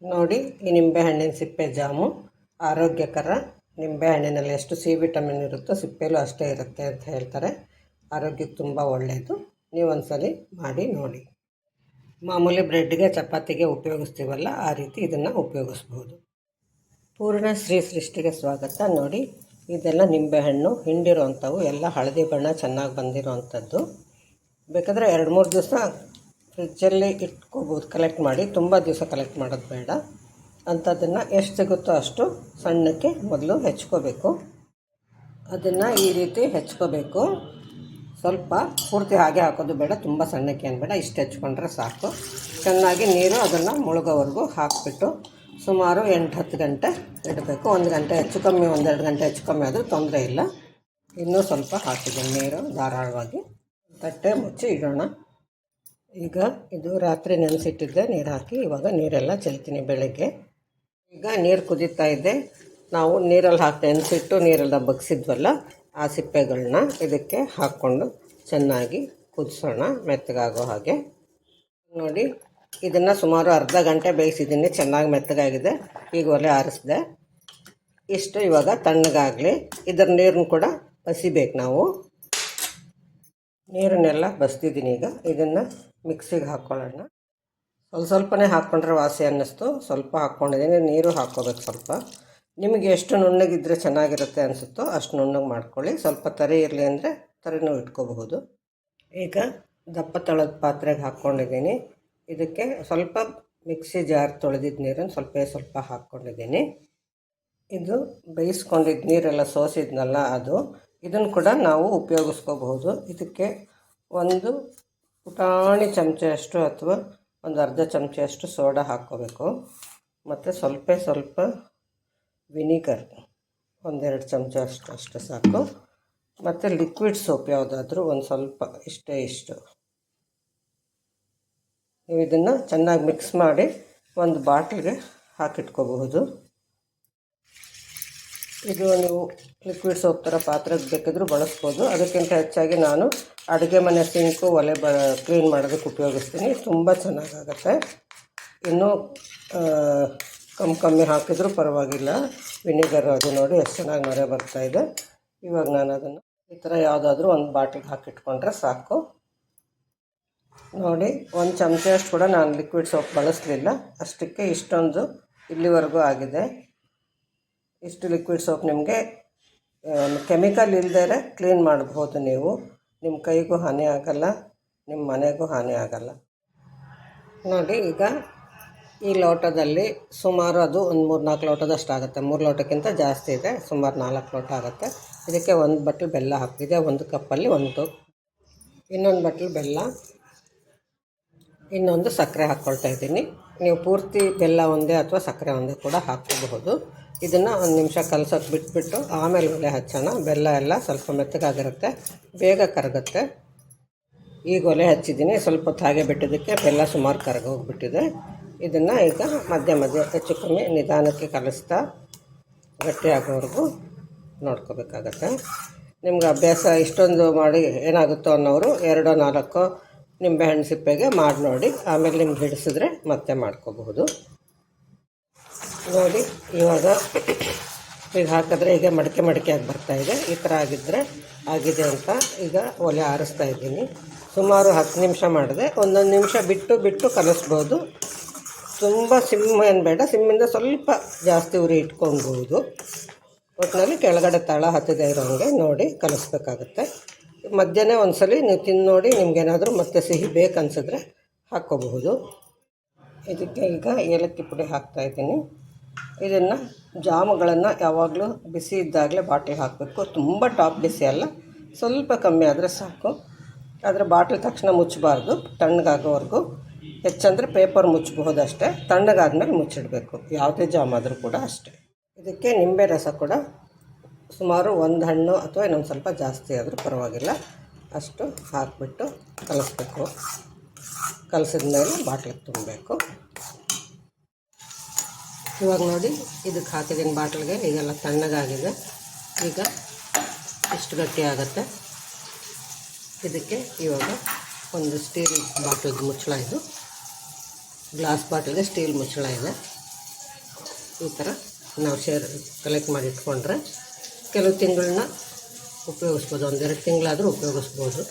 ನೋಡಿ, ಈ ನಿಂಬೆಹಣ್ಣಿನ ಸಿಪ್ಪೆ ಜಾಮು ಆರೋಗ್ಯಕರ. ನಿಂಬೆಹಣ್ಣಿನಲ್ಲಿ ಎಷ್ಟು ಸಿ ವಿಟಮಿನ್ ಇರುತ್ತೋ ಸಿಪ್ಪೆಲೂ ಅಷ್ಟೇ ಇರುತ್ತೆ ಅಂತ ಹೇಳ್ತಾರೆ. ಆರೋಗ್ಯಕ್ಕೆ ತುಂಬ ಒಳ್ಳೆಯದು. ನೀವು ಒಂದ್ಸಲಿ ಮಾಡಿ ನೋಡಿ. ಮಾಮೂಲಿ ಬ್ರೆಡ್ಗೆ ಚಪಾತಿಗೆ ಉಪಯೋಗಿಸ್ತೀವಲ್ಲ, ಆ ರೀತಿ ಇದನ್ನು ಉಪಯೋಗಿಸ್ಬೋದು. ಪೂರ್ಣ ಶ್ರೀ ಸೃಷ್ಟಿಗೆ ಸ್ವಾಗತ. ನೋಡಿ, ಇದೆಲ್ಲ ನಿಂಬೆಹಣ್ಣು ಹಿಂಡಿರೋವಂಥವು, ಎಲ್ಲ ಹಳದಿ ಬಣ್ಣ ಚೆನ್ನಾಗಿ ಬಂದಿರೋವಂಥದ್ದು. ಬೇಕಾದರೆ 2-3 ದಿವಸ ಫ್ರಿಜ್ಜಲ್ಲಿ ಇಟ್ಕೋಬೋದು ಕಲೆಕ್ಟ್ ಮಾಡಿ. ತುಂಬ ದಿವಸ ಕಲೆಕ್ಟ್ ಮಾಡೋದು ಬೇಡ. ಅಂಥದ್ದನ್ನು ಎಷ್ಟು ಸಿಗುತ್ತೋ ಅಷ್ಟು ಸಣ್ಣಕ್ಕೆ ಮೊದಲು ಹೆಚ್ಕೋಬೇಕು. ಅದನ್ನು ಈ ರೀತಿ ಹೆಚ್ಕೋಬೇಕು. ಸ್ವಲ್ಪ ಪೂರ್ತಿ ಹಾಗೆ ಹಾಕೋದು ಬೇಡ, ತುಂಬ ಸಣ್ಣಕ್ಕೆ ಏನು ಬೇಡ, ಇಷ್ಟು ಹೆಚ್ಕೊಂಡ್ರೆ ಸಾಕು. ಚೆನ್ನಾಗಿ ನೀರು ಅದನ್ನು ಮುಳುಗೋವರೆಗೂ ಹಾಕಿಬಿಟ್ಟು ಸುಮಾರು 8-10 ಗಂಟೆ ಇಡಬೇಕು. 1 ಗಂಟೆ ಹೆಚ್ಚು ಕಮ್ಮಿ, 1-2 ಗಂಟೆ ಹೆಚ್ಚು ಕಮ್ಮಿ ಆದರೂ ತೊಂದರೆ ಇಲ್ಲ. ಇನ್ನೂ ಸ್ವಲ್ಪ ಹಾಕಿದ್ದೀನಿ ನೀರು ಧಾರಾಳವಾಗಿ. ತಟ್ಟೆ ಮುಚ್ಚಿ ಇಡೋಣ. ಈಗ ಇದು ರಾತ್ರಿ ನೆನೆಸಿಟ್ಟಿದ್ದೆ, ನೀರು ಹಾಕಿ ಇವಾಗ ನೀರೆಲ್ಲ ಚೆಲ್ತೀನಿ ಬೆಳಗ್ಗೆ. ಈಗ ನೀರು ಕುದೀತಾ ಇದೆ. ನಾವು ನೀರಲ್ಲಿ ಹಾಕಿ ನೆನೆಸಿಟ್ಟು ನೀರೆಲ್ಲ ಬಗ್ಸಿದ್ವಲ್ಲ, ಆ ಸಿಪ್ಪೆಗಳನ್ನ ಇದಕ್ಕೆ ಹಾಕ್ಕೊಂಡು ಚೆನ್ನಾಗಿ ಕುದಿಸೋಣ, ಮೆತ್ತಗಾಗೋ ಹಾಗೆ. ನೋಡಿ, ಇದನ್ನು ಸುಮಾರು ಅರ್ಧ ಗಂಟೆ ಬೇಯಿಸಿದ್ದೀನಿ. ಚೆನ್ನಾಗಿ ಮೆತ್ತಗಾಗಿದೆ. ಈಗ ಒಲೆ ಆರಿಸಿದೆ. ಇಷ್ಟು ಇವಾಗ ತಣ್ಣಗಾಗಲಿ. ಇದರ ನೀರನ್ನು ಕೂಡ ಬಸಿಬೇಕು ನಾವು. ನೀರನ್ನೆಲ್ಲ ಬಸ್ತಿದ್ದೀನಿ. ಈಗ ಇದನ್ನು ಮಿಕ್ಸಿಗೆ ಹಾಕ್ಕೊಳ್ಳೋಣ. ಸ್ವಲ್ಪನೇ ಹಾಕ್ಕೊಂಡ್ರೆ ವಾಸಿ ಅನ್ನಿಸ್ತು, ಸ್ವಲ್ಪ ಹಾಕ್ಕೊಂಡಿದ್ದೀನಿ. ನೀರು ಹಾಕ್ಕೋಬೇಕು ಸ್ವಲ್ಪ. ನಿಮಗೆ ಎಷ್ಟು ನುಣ್ಣಗಿದ್ರೆ ಚೆನ್ನಾಗಿರುತ್ತೆ ಅನಿಸುತ್ತೋ ಅಷ್ಟು ನುಣ್ಣಗೆ ಮಾಡ್ಕೊಳ್ಳಿ. ಸ್ವಲ್ಪ ತರಿ ಇರಲಿ ಅಂದರೆ ತರಿನೂ ಇಟ್ಕೋಬಹುದು. ಈಗ ದಪ್ಪ ತಳದ ಪಾತ್ರೆಗೆ ಹಾಕ್ಕೊಂಡಿದ್ದೀನಿ. ಇದಕ್ಕೆ ಸ್ವಲ್ಪ ಮಿಕ್ಸಿ ಜಾರ್ ತೊಳೆದಿದ್ದ ನೀರನ್ನು ಸ್ವಲ್ಪ ಹಾಕ್ಕೊಂಡಿದ್ದೀನಿ. ಇದು ಬೇಯಿಸ್ಕೊಂಡಿದ್ದ ನೀರೆಲ್ಲ ಸೋಸಿದ್ನಲ್ಲ ಅದು. ಇದನ್ನು ಕೂಡ ನಾವು ಉಪಯೋಗಿಸ್ಕೋಬಹುದು. ಇದಕ್ಕೆ ಒಂದು ಪುಟಾಣಿ ಚಮಚೆಯಷ್ಟು ಅಥವಾ ಒಂದು ಅರ್ಧ ಚಮಚೆಯಷ್ಟು ಸೋಡಾ ಹಾಕ್ಕೋಬೇಕು. ಮತ್ತು ಸ್ವಲ್ಪ ವಿನಿಗರ್, 1-2 ಚಮಚ ಅಷ್ಟು ಸಾಕು. ಮತ್ತು ಲಿಕ್ವಿಡ್ ಸೋಪ್ ಯಾವುದಾದ್ರೂ ಒಂದು ಸ್ವಲ್ಪ, ಇಷ್ಟು. ನೀವು ಇದನ್ನು ಚೆನ್ನಾಗಿ ಮಿಕ್ಸ್ ಮಾಡಿ ಒಂದು ಬಾಟ್ಲಿಗೆ ಹಾಕಿಟ್ಕೋಬಹುದು. ಇದು ನೀವು ಲಿಕ್ವಿಡ್ ಸೋಪ್ ಥರ ಪಾತ್ರೆಗೆ ಬೇಕಿದ್ರೂ ಬಳಸ್ಬೋದು. ಅದಕ್ಕಿಂತ ಹೆಚ್ಚಾಗಿ ನಾನು ಅಡುಗೆ ಮನೆ ಸಿಂಕು, ಒಲೆ ಕ್ಲೀನ್ ಮಾಡೋದಕ್ಕೆ ಉಪಯೋಗಿಸ್ತೀನಿ. ತುಂಬ ಚೆನ್ನಾಗಾಗತ್ತೆ. ಇನ್ನೂ ಕಮ್ಮಿ ಹಾಕಿದ್ರೂ ಪರವಾಗಿಲ್ಲ. ವಿನಿಗರ್ ಅದು ನೋಡಿ ಎಷ್ಟು ಚೆನ್ನಾಗಿ ನೊರೆ ಬರ್ತಾಯಿದೆ. ಇವಾಗ ನಾನು ಅದನ್ನು ಈ ಥರ ಯಾವುದಾದ್ರೂ ಒಂದು ಬಾಟ್ಲಿಗೆ ಹಾಕಿಟ್ಕೊಂಡ್ರೆ ಸಾಕು. ನೋಡಿ, 1 ಚಮಚೆಯಷ್ಟು ಕೂಡ ನಾನು ಲಿಕ್ವಿಡ್ ಸೋಪ್ ಬಳಸಲಿಲ್ಲ. ಅಷ್ಟಕ್ಕೆ ಇಷ್ಟೊಂದು ಇಲ್ಲಿವರೆಗೂ ಆಗಿದೆ. ಇಷ್ಟು ಲಿಕ್ವಿಡ್ ಸೋಪ್ ನಿಮಗೆ ಕೆಮಿಕಲ್ ಇಲ್ಲದೇ ಕ್ಲೀನ್ ಮಾಡಬಹುದು. ನೀವು ನಿಮ್ಮ ಕೈಗೂ ಹಾನಿ ಆಗಲ್ಲ, ನಿಮ್ಮ ಮನೆಗೂ ಹಾನಿ ಆಗಲ್ಲ. ನೋಡಿ, ಈಗ ಈ ಲೋಟದಲ್ಲಿ ಸುಮಾರು ಅದು ಒಂದು 3-4 ಲೋಟದಷ್ಟು ಆಗುತ್ತೆ. 3 ಲೋಟಕ್ಕಿಂತ ಜಾಸ್ತಿ ಇದೆ, ಸುಮಾರು 4 ಲೋಟ ಆಗುತ್ತೆ. ಇದಕ್ಕೆ 1 ಬಟ್ಲು ಬೆಲ್ಲ ಹಾಕಿದೆ. 1 ಕಪ್ಪಲ್ಲಿ 1, ಇನ್ನೊಂದು ಬಟ್ಲು ಬೆಲ್ಲ, ಇನ್ನೊಂದು ಸಕ್ಕರೆ ಹಾಕ್ಕೊಳ್ತಾ ಇದ್ದೀನಿ. ನೀವು ಪೂರ್ತಿ ಬೆಲ್ಲ ಒಂದೇ ಅಥವಾ ಸಕ್ಕರೆ ಒಂದೇ ಕೂಡ ಹಾಕ್ಕೋಬಹುದು. ಇದನ್ನು 1 ನಿಮಿಷ ಕಲಸೋಕೆ ಬಿಟ್ಬಿಟ್ಟು ಆಮೇಲೆ ಒಲೆ ಹಚ್ಚೋಣ. ಬೆಲ್ಲ ಎಲ್ಲ ಸ್ವಲ್ಪ ಮೆತ್ತಗಾಗಿರುತ್ತೆ, ಬೇಗ ಕರಗುತ್ತೆ. ಈಗ ಒಲೆ ಹಚ್ಚಿದ್ದೀನಿ. ಸ್ವಲ್ಪ ಹೊತ್ತು ಹಾಗೆ ಬಿಟ್ಟಿದ್ದಕ್ಕೆ ಬೆಲ್ಲ ಸುಮಾರು ಕರಗೋಗ್ಬಿಟ್ಟಿದೆ. ಇದನ್ನು ಈಗ ಮಧ್ಯ ಹೆಚ್ಚು ಕಮ್ಮಿ ನಿಧಾನಕ್ಕೆ ಕಲಿಸ್ತಾ ಗಟ್ಟಿ ಆಗೋವರೆಗೂ ನೋಡ್ಕೋಬೇಕಾಗತ್ತೆ. ನಿಮ್ಗೆ ಅಭ್ಯಾಸ ಇಷ್ಟೊಂದು ಮಾಡಿ ಏನಾಗುತ್ತೋ ಅನ್ನೋರು 2-4 ನಿಂಬೆಹಣ್ಣು ಸಿಪ್ಪೆಗೆ ಮಾಡಿ ನೋಡಿ. ಆಮೇಲೆ ನಿಮ್ಗೆ ಹಿಡಿಸಿದ್ರೆ ಮತ್ತೆ ಮಾಡ್ಕೋಬಹುದು. ನೋಡಿ, ಇವಾಗ ಈಗ ಹಾಕಿದ್ರೆ ಈಗ ಮಡಿಕೆ ಆಗಿ ಬರ್ತಾಯಿದೆ. ಈ ಥರ ಆಗಿದೆ ಅಂತ ಈಗ ಒಲೆ ಆರಿಸ್ತಾ ಇದ್ದೀನಿ. ಸುಮಾರು 10 ನಿಮಿಷ ಮಾಡಿದೆ. 1 ನಿಮಿಷ ಬಿಟ್ಟು ಕಲಿಸ್ಬೋದು. ತುಂಬ ಸಿಮ್ ಏನು ಬೇಡ, ಸಿಮ್ಮಿಂದ ಸ್ವಲ್ಪ ಜಾಸ್ತಿ ಉರಿ ಇಟ್ಕೊಳ್ಬೋದು. ಒಟ್ಟಿನಲ್ಲಿ ಕೆಳಗಡೆ ತಳ ಹತ್ತದೇ ಇರೋಂಗೆ ನೋಡಿ ಕಲಿಸ್ಬೇಕಾಗತ್ತೆ. ಮಧ್ಯಾಹ್ನ ಒಂದ್ಸಲಿ ನೀವು ತಿಂದು ನೋಡಿ, ನಿಮ್ಗೇನಾದರೂ ಮತ್ತೆ ಸಿಹಿ ಬೇಕನ್ಸಿದ್ರೆ ಹಾಕ್ಕೋಬಹುದು. ಇದಕ್ಕೆ ಈಗ ಏಲಕ್ಕಿ ಪುಡಿ ಹಾಕ್ತಾಯಿದ್ದೀನಿ. ಇದನ್ನು ಜಾಮುಗಳನ್ನು ಯಾವಾಗಲೂ ಬಿಸಿ ಇದ್ದಾಗಲೇ ಬಾಟ್ಲಿಗೆ ಹಾಕಬೇಕು. ತುಂಬ ಟಾಪ್ ಬಿಸಿ ಅಲ್ಲ, ಸ್ವಲ್ಪ ಕಮ್ಮಿ ಆದರೆ ಸಾಕು. ಆದರೆ ಬಾಟ್ಲ್ ತಕ್ಷಣ ಮುಚ್ಚಬಾರ್ದು, ತಣ್ಣಗಾಗೋವರೆಗೂ. ಹೆಚ್ಚಂದರೆ ಪೇಪರ್ ಮುಚ್ಚಬಹುದು ಅಷ್ಟೇ. ತಣ್ಣಗಾದ್ಮೇಲೆ ಮುಚ್ಚಿಡಬೇಕು, ಯಾವುದೇ ಜಾಮ್ ಆದರೂ ಕೂಡ ಅಷ್ಟೇ. ಇದಕ್ಕೆ ನಿಂಬೆ ರಸ ಕೂಡ ಸುಮಾರು 1 ಹಣ್ಣು ಅಥವಾ ಇನ್ನೊಂದು ಸ್ವಲ್ಪ ಜಾಸ್ತಿ ಆದರೂ ಪರವಾಗಿಲ್ಲ ಅಷ್ಟು ಹಾಕಿಬಿಟ್ಟು ಕಲಿಸ್ಬೇಕು. ಕಲಸಿದ ಮೇಲೆ ಬಾಟ್ಲಿಗೆ ತುಂಬಬೇಕು. ಇವಾಗ ನೋಡಿ, ಇದಕ್ಕೆ ಹಾಕಿದ್ದೀನಿ ಬಾಟ್ಲಿಗೆ. ಈಗೆಲ್ಲ ತಣ್ಣಗಾಗಿದೆ. ಈಗ ಇಷ್ಟು ಗಟ್ಟಿ ಆಗುತ್ತೆ. ಇದಕ್ಕೆ ಇವಾಗ ಒಂದು ಸ್ಟೀಲ್ ಬಾಟ್ಲಿಗೆ ಮುಚ್ಚಳ, ಇದು ಗ್ಲಾಸ್ ಬಾಟ್ಲಿಗೆ ಸ್ಟೀಲ್ ಮುಚ್ಚಳ ಇದೆ. ಈ ಥರ ನಾವು ಕಲೆಕ್ಟ್ ಮಾಡಿ ಇಟ್ಕೊಂಡ್ರೆ ಕೆಲವು ತಿಂಗಳನ್ನ ಉಪಯೋಗಿಸ್ಬೋದು, ಒಂದೆರಡು ತಿಂಗಳಾದರೂ ಉಪಯೋಗಿಸ್ಬೋದು.